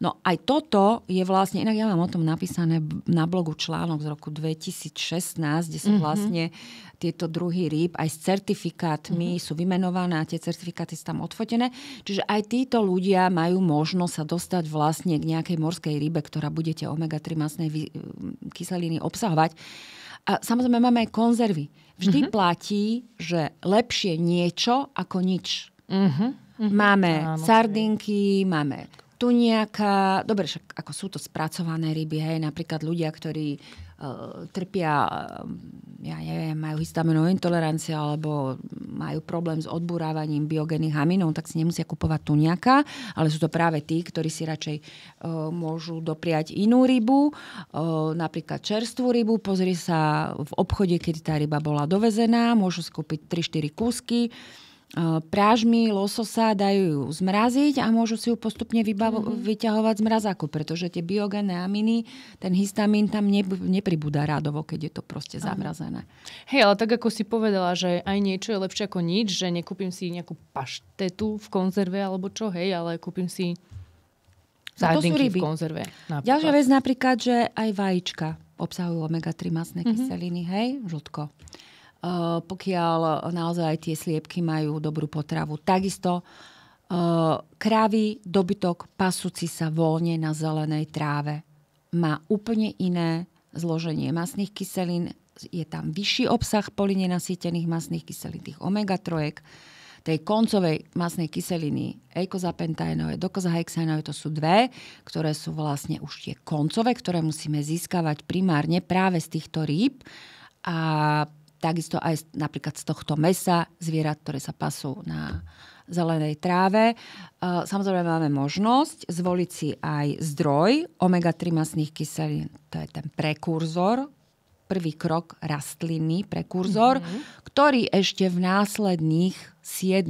Speaker 2: No aj toto je vlastne, inak ja mám o tom napísané na blogu článok z roku 2016, kde sú vlastne tieto druhy rýb aj s certifikátmi sú vymenované a tie certifikáty sú tam odfotené. Čiže aj títo ľudia majú možnosť sa dostať vlastne k nejakej morskej rybe, ktorá bude tie omega-3 mastné kyseliny obsahovať. A samozrejme máme aj konzervy. Vždy platí, že lepšie niečo ako nič. Máme sardinky, máme tuniaka. Dobre, však ako sú to spracované ryby, hej, napríklad ľudia, ktorí trpia, ja neviem, majú histaminovú intoleranciu alebo majú problém s odburávaním biogénnych aminov, tak si nemusia kupovať tuniaka, ale sú to práve tí, ktorí si radšej môžu dopriať inú rybu, napríklad čerstvú rybu, pozrie sa v obchode, kedy tá ryba bola dovezená, môžu si kúpiť 3-4 kúsky, prážmy lososa, dajú ju zmraziť a môžu si ju postupne vyťahovať z mrazáku, pretože tie biogénne aminy, ten histamín tam nepribúda rádovo, keď je to proste zamrazené.
Speaker 1: Hej, ale tak ako si povedala, že aj niečo je lepšie ako nič, že nekúpim si nejakú paštetu v konzerve alebo čo, hej, ale kúpim si sardinky v konzerve. Napríklad.
Speaker 2: Ďalšia vec napríklad, že aj vajíčka obsahujú omega-3 mastné kyseliny, hej, žltko. Pokiaľ naozaj tie sliepky majú dobrú potravu. Takisto krávy, dobytok pasúci sa voľne na zelenej tráve má úplne iné zloženie mastných kyselín. Je tam vyšší obsah polynenasýtených mastných kyselín, tých omega-3, tej koncovej mastnej kyseliny eikozapentaenové, dokozahexaenové, to sú dve, ktoré sú vlastne už tie koncové, ktoré musíme získavať primárne práve z týchto rýb a takisto aj napríklad z tohto mäsa zvierat, ktoré sa pasú na zelenej tráve. Samozrejme máme možnosť zvoliť si aj zdroj omega-3 mastných kyselín. To je ten prekurzor, prvý krok rastlinný prekurzor, ktorý ešte v následných 7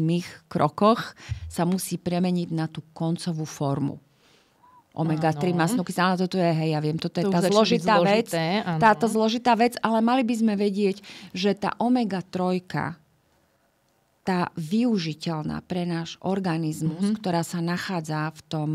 Speaker 2: krokoch sa musí premeniť na tú koncovú formu. Omega-3 mastnú kyselinu, toto je, hej, ja viem, toto je tá zložitá vec. Táto zložitá vec, ale mali by sme vedieť, že tá omega-3, tá využiteľná pre náš organizmus, ktorá sa nachádza v tom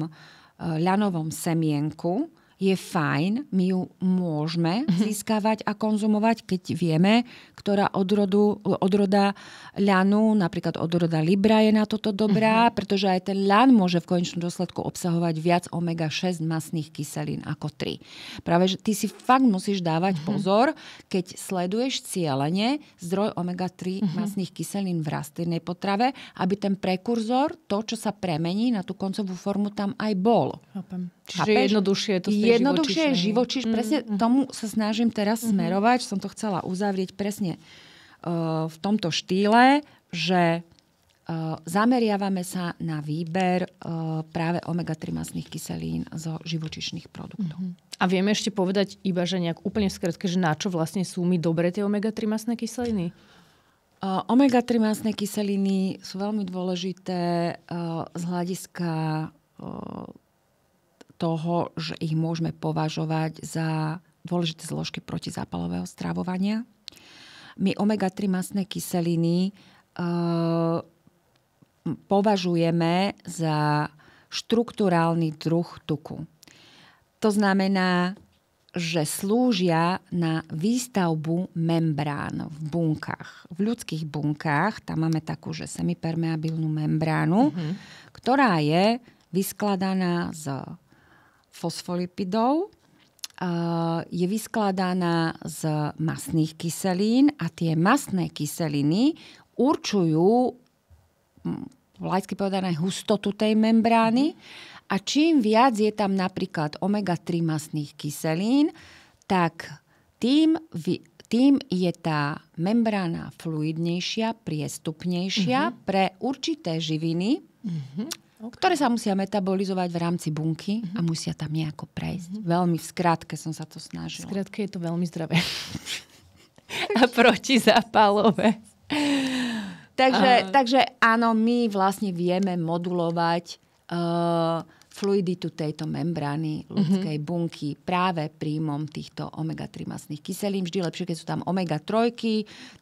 Speaker 2: ľanovom semienku, je fajn, my ju môžeme získavať a konzumovať, keď vieme, ktorá odroda ľanu, napríklad odroda Libra je na toto dobrá, pretože aj ten ľan môže v konečnom dôsledku obsahovať viac omega-6 mastných kyselín ako 3. Práve, že ty si fakt musíš dávať pozor, keď sleduješ cieľene zdroj omega-3 mastných kyselín v rastlinnej potrave, aby ten prekurzor, to, čo sa premení na tú koncovú formu, tam aj bol.
Speaker 1: Čiže jednoduchšie je to
Speaker 2: jednoduchšie je živočíš. Presne tomu sa snažím teraz smerovať. Som to chcela uzavrieť presne v tomto štýle, že zameriavame sa na výber práve omega-3 mastných kyselín zo živočíšnych produktov.
Speaker 1: A vieme ešte povedať iba, že nejak úplne v skratke, že na čo vlastne sú mi dobré tie omega-3 mastné kyseliny?
Speaker 2: Omega-3 mastné kyseliny sú veľmi dôležité z hľadiska toho, že ich môžeme považovať za dôležité zložky protizápalového stravovania. My omega-3 mastné kyseliny považujeme za štrukturálny druh tuku. To znamená, že slúžia na výstavbu membrán v bunkách. V ľudských bunkách tam máme takú, že semipermeabilnú membránu, ktorá je vyskladaná z fosfolipidov, je vyskladaná z mastných kyselín a tie mastné kyseliny určujú, laicky povedané, hustotu tej membrány a čím viac je tam napríklad omega-3 mastných kyselín, tak tým je tá membrána fluidnejšia, priestupnejšia pre určité živiny, ktoré sa musia metabolizovať v rámci bunky a musia tam nejako prejsť. Veľmi v skratke som sa to snažila.
Speaker 1: V skratke je to veľmi zdravé. A protizápalové.
Speaker 2: Takže áno, my vlastne vieme modulovať fluiditu tejto membrány ľudskej bunky práve príjmom týchto omega-3 mastných kyselín. Vždy lepšie, keď sú tam omega-3,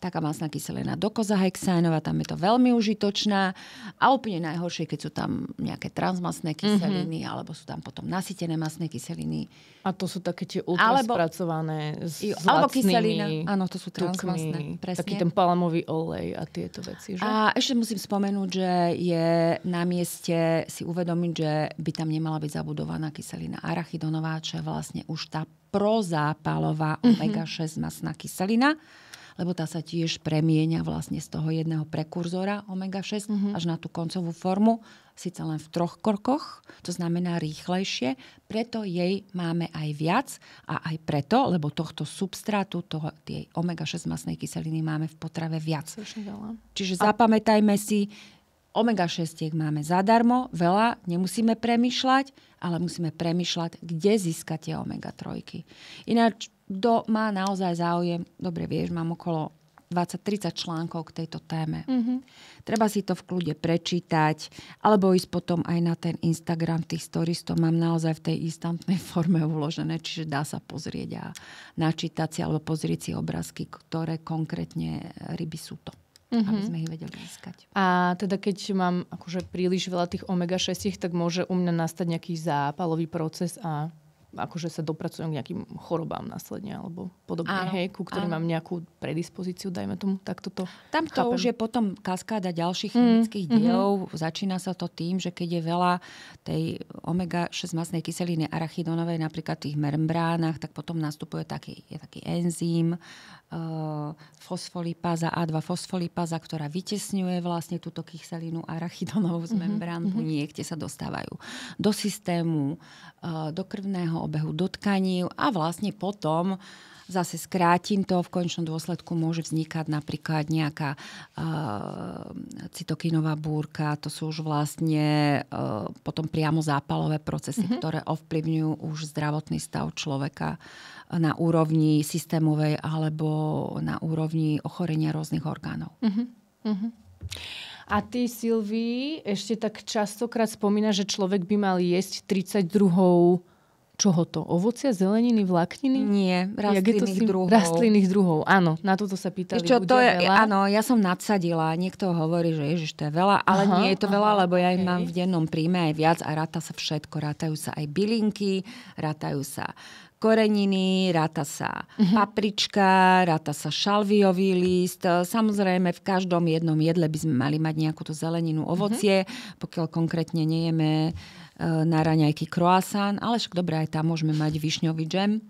Speaker 2: taká mastná kyselina dokozahexánová, tam je to veľmi užitočná. A úplne najhoršie, keď sú tam nejaké transmastné kyseliny, alebo sú tam potom nasýtené mastné kyseliny.
Speaker 1: A to sú také tie ultraspracované s
Speaker 2: alebo
Speaker 1: lacnými
Speaker 2: kyselina. Áno, to sú transmastné.
Speaker 1: Presne. Taký ten palmový olej a tieto veci. Že?
Speaker 2: A ešte musím spomenúť, že je na mieste si uvedomiť, že by tam nemala byť zabudovaná kyselina arachidonová, čo je vlastne už tá prozápalová omega-6 mastná kyselina, lebo tá sa tiež premieňa vlastne z toho jedného prekurzora omega-6 až na tú koncovú formu, síce len v 3 krokoch, to znamená rýchlejšie, preto jej máme aj viac a aj preto, lebo tohto substrátu, tej omega-6 mastnej kyseliny máme v potrave viac. Čiže zapamätajme si, omega-6 máme zadarmo, veľa, nemusíme premýšľať, ale musíme premýšľať, kde získate omega-3. Ináč, kto má naozaj záujem, dobre vieš, mám okolo 20-30 článkov k tejto téme. Treba si to v kľude prečítať, alebo ísť potom aj na ten Instagram tých stories, to mám naozaj v tej instantnej forme uložené, čiže dá sa pozrieť a načítať si, alebo pozrieť si obrázky, ktoré konkrétne ryby sú to. Aby sme ich vedeli získať.
Speaker 1: A teda keď mám akože príliš veľa tých omega-6, tak môže u mňa nastať nejaký zápalový proces a akože sa dopracujem k nejakým chorobám následne alebo podobne, hej, ku ktorým mám nejakú predispozíciu, dajme tomu, tak toto
Speaker 2: tam to chápem. Už je potom kaskáda ďalších chemických dielov. Začína sa to tým, že keď je veľa tej omega-6 mastnej kyseliny arachidonovej napríklad v tých membránach, tak potom nastupuje taký enzym fosfolipáza, A2 fosfolipáza, ktorá vytesňuje vlastne túto kyselinu arachidonovú z membrán buniek, tie sa dostávajú do systému, do krvného obehu, do tkaní a vlastne potom zase skrátim to, v konečnom dôsledku môže vznikať napríklad nejaká cytokinová búrka, to sú už vlastne potom priamo zápalové procesy, ktoré ovplyvňujú už zdravotný stav človeka na úrovni systémovej alebo na úrovni ochorenia rôznych orgánov.
Speaker 1: A ty, Silvii, ešte tak častokrát spomínaš, že človek by mal jesť 32 čoho to? Ovocia, zeleniny, vlákniny?
Speaker 2: Nie, rastlinných druhov.
Speaker 1: Rastlinných druhov, áno. Na toto sa pýtali
Speaker 2: Čo,
Speaker 1: ľudia
Speaker 2: to je,
Speaker 1: veľa.
Speaker 2: áno, ja som nadsadila. Niekto hovorí, že ježiš, to je veľa, ale nie je to veľa, lebo ja ich mám v dennom príjme aj viac a ráta sa všetko. Rátajú sa aj bylinky, rátajú sa koreniny, ráta sa paprička, ráta sa šalviový list. Samozrejme, v každom jednom jedle by sme mali mať nejakú tú zeleninu, ovocie, pokiaľ konkrétne nejeme na raňajky croissant, ale však dobre, aj tam môžeme mať višňový džem.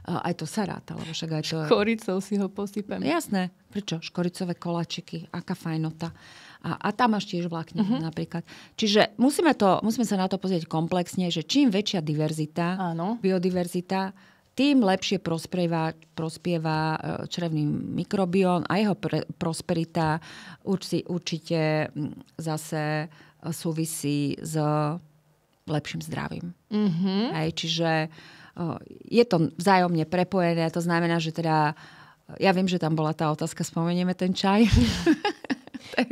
Speaker 2: Aj to sa ráta, lebo však aj to...
Speaker 1: Škoricou si ho posypem.
Speaker 2: Jasné. Prečo? Škoricové koláčiky, aká fajnota. A tam máš tiež vlákniny napríklad. Čiže musíme sa na to pozrieť komplexne, že čím väčšia diverzita, biodiverzita, tým lepšie prospieva črevný mikrobióm a jeho prosperita určite zase súvisí s lepším zdravím. Čiže je to vzájomne prepojené. To znamená, že teda ja viem, že tam bola tá otázka, spomenieme ten čaj.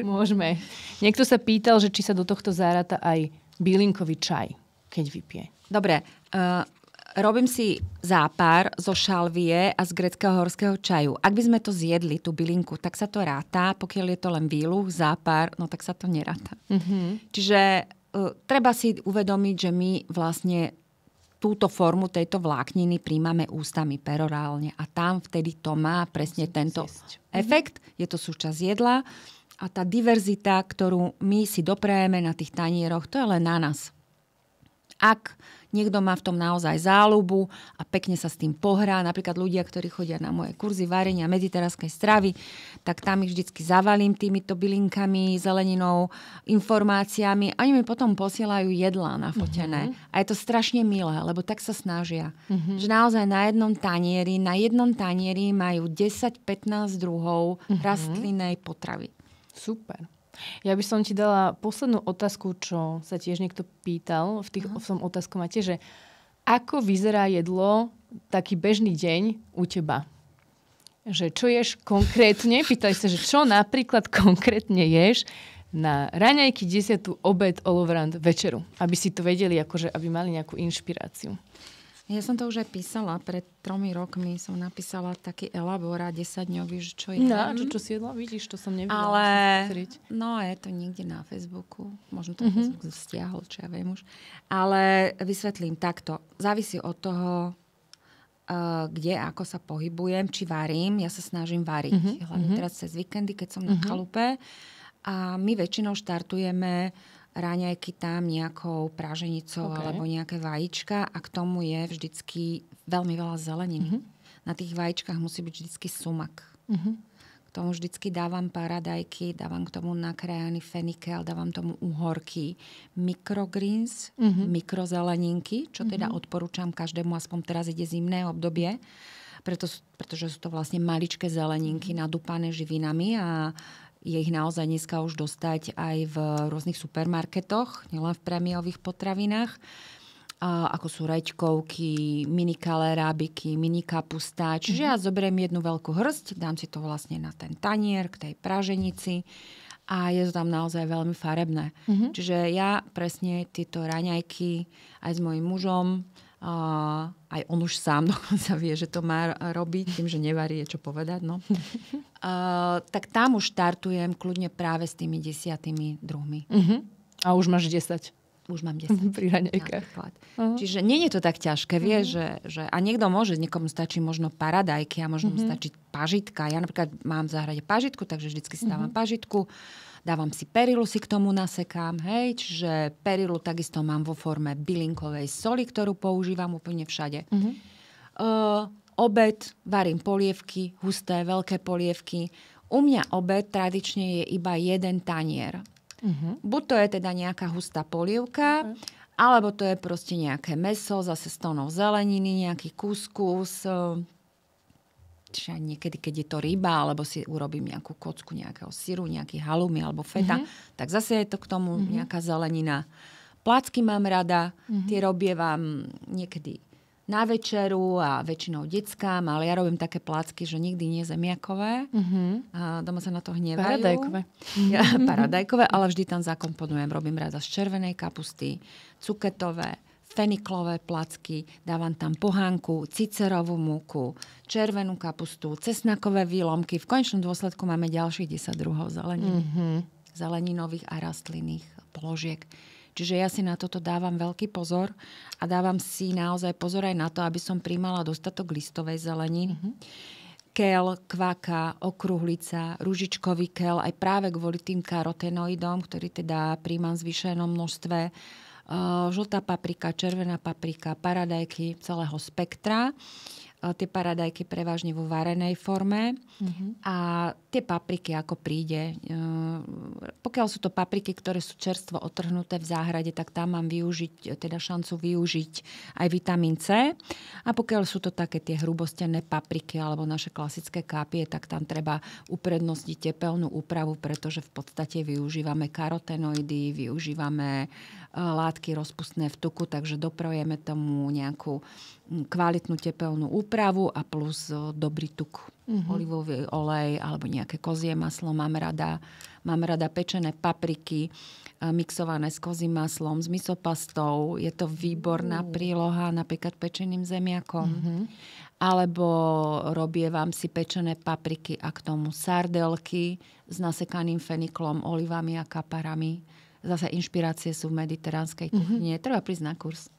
Speaker 1: Môžeme. Niekto sa pýtal, že či sa do tohto zaráta aj bylinkový čaj, keď vypije.
Speaker 2: Dobre. Robím si zápar zo šalvie a z gréckeho horského čaju. Ak by sme to zjedli, tú bylinku, tak sa to ráta. Pokiaľ je to len výluch, zápar, no tak sa to neráta. Čiže treba si uvedomiť, že my vlastne túto formu tejto vlákniny príjmame ústami perorálne a tam vtedy to má presne tento efekt. Je to súčasť jedla a tá diverzita, ktorú my si doprajeme na tých tanieroch, to je len na nás. Ak niekto má v tom naozaj záľubu a pekne sa s tým pohrá, napríklad ľudia, ktorí chodia na moje kurzy varenia mediteránskej stravy, tak tam ich vždycky zavalím týmito bylinkami, zeleninou, informáciami. Oni mi potom posielajú jedlá nafotené. A je to strašne milé, lebo tak sa snažia. Že naozaj na jednom tanieri majú 10-15 druhov rastlinnej potravy.
Speaker 1: Super. Ja by som ti dala poslednú otázku, čo sa tiež niekto pýtal v tom otázkomate, že ako vyzerá jedlo taký bežný deň u teba? Že čo ješ konkrétne? Pýtaj sa, že čo napríklad konkrétne ješ na raňajky, 10, obed, olovrant, večeru. Aby si to vedeli, akože, aby mali nejakú inšpiráciu.
Speaker 2: Ja som to už aj písala. Pred 3 rokmi som napísala taký elaborát 10-dňový, že čo je.
Speaker 1: No, čo si jedla? Vidíš, to som nevidela.
Speaker 2: Ale no, je to niekde na Facebooku. Možno to Facebook stiahol, čo ja viem už. Ale vysvetlím takto. Závisí od toho, kde, ako sa pohybujem, či varím. Ja sa snažím variť. Hlavne teraz cez víkendy, keď som na chalupe. A my väčšinou štartujeme raňajky tam nejakou praženicou alebo nejaké vajíčka a k tomu je vždycky veľmi veľa zeleniny. Na tých vajíčkach musí byť vždycky sumak. K tomu vždycky dávam paradajky, dávam k tomu nakrájaný fenikel, dávam tomu uhorky, microgreens, mikrozeleninky, čo teda odporúčam každému, aspoň teraz ide zimné obdobie, pretože sú to vlastne maličké zeleninky nadúpané živinami a je ich naozaj dneska už dostať aj v rôznych supermarketoch, nielen v prémiových potravinách, ako sú reďkovky, mini kalerábiky, mini kapustá. Čiže ja zoberiem jednu veľkú hrst, dám si to vlastne na ten tanier, k tej praženici a je to tam naozaj veľmi farebné. Čiže ja presne tieto raňajky aj s mojím mužom, aj on už sám dokonca vie, že to má robiť, tým, že nevarí, je čo povedať. No. Tak tam už štartujem kľudne práve s tými 10 druhmi.
Speaker 1: A už máš 10.
Speaker 2: Už mám 10.
Speaker 1: Pri raňajkách.
Speaker 2: Čiže nie je to tak ťažké, vieš, že a niekto môže, niekomu stačí možno paradajky a možno mu stačí pažitka. Ja napríklad mám v záhrade pažitku, takže vždycky si dávam pažitku. Dávam si perilu, si k tomu nasekám, hej, čiže perilu takisto mám vo forme bylinkovej soli, ktorú používam úplne všade. Obed, varím polievky, husté, veľké polievky. U mňa obed tradične je iba jeden tanier. Buď to je teda nejaká hustá polievka, alebo to je proste nejaké mäso, zase s tónou zeleniny, nejaký kuskus, čiže niekedy, keď je to ryba, alebo si urobím nejakú kocku nejakého syru, nejaký halloumi alebo feta, tak zase je to k tomu nejaká zelenina. Placky mám rada, tie robievam niekedy na večeru a väčšinou deckám, ale ja robím také placky, že nikdy nie zemiakové. A doma sa na to hnevajú.
Speaker 1: Paradajkové.
Speaker 2: Paradajkové, ale vždy tam zakomponujem. Robím rada z červenej kapusty, cuketové, feniklové placky, dávam tam pohánku, cicerovú múku, červenú kapustu, cesnakové výlomky. V konečnom dôsledku máme ďalších 10 druhov zeleniny. Zeleninových a rastlinných položiek. Čiže ja si na toto dávam veľký pozor a dávam si naozaj pozor aj na to, aby som príjmala dostatok listovej zeleniny. Kel, kvaka, okrúhlica, ružičkový kel, aj práve kvôli tým karotenoidom, ktorý teda príjmam v zvýšenom množstve. Žltá paprika, červená paprika, paradajky celého spektra. Tie paradajky prevažne vo varenej forme a tie papriky ako príde. Pokiaľ sú to papriky, ktoré sú čerstvo otrhnuté v záhrade, tak tam mám teda šancu využiť aj vitamín C. A pokiaľ sú to také tie hrubostené papriky alebo naše klasické kápie, tak tam treba uprednostniť tepelnú úpravu, pretože v podstate využívame karotenoidy, využívame látky rozpustné v tuku, takže doprojeme tomu nejakú kvalitnú tepelnú úpravu a plus dobrý tuk, olivový olej alebo nejaké kozie maslo. Mám rada pečené papriky mixované s kozím maslom, s misopastou. Je to výborná príloha napríklad pečeným zemiakom. Alebo robievam si pečené papriky a k tomu sardelky s nasekaným feniklom, olivami a kaparami. Zase inšpirácie sú v mediteránskej kuchyni. Treba prísť na kurz.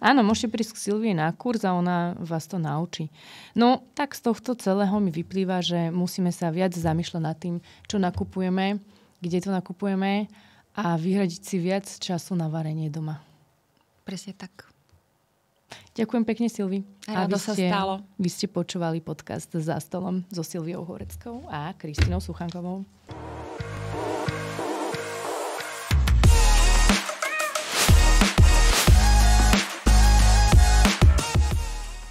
Speaker 1: Áno, môžete prísť k Silvii na kurz a ona vás to naučí. No, tak z tohto celého mi vyplýva, že musíme sa viac zamýšľať nad tým, čo nakupujeme, kde to nakupujeme a vyhradiť si viac času na varenie doma.
Speaker 2: Presne tak.
Speaker 1: Ďakujem pekne, Silvi.
Speaker 2: Rado sa stalo.
Speaker 1: Vy ste počúvali podcast Za stolom so Silviou Horeckou a Kristinou Suchankovou.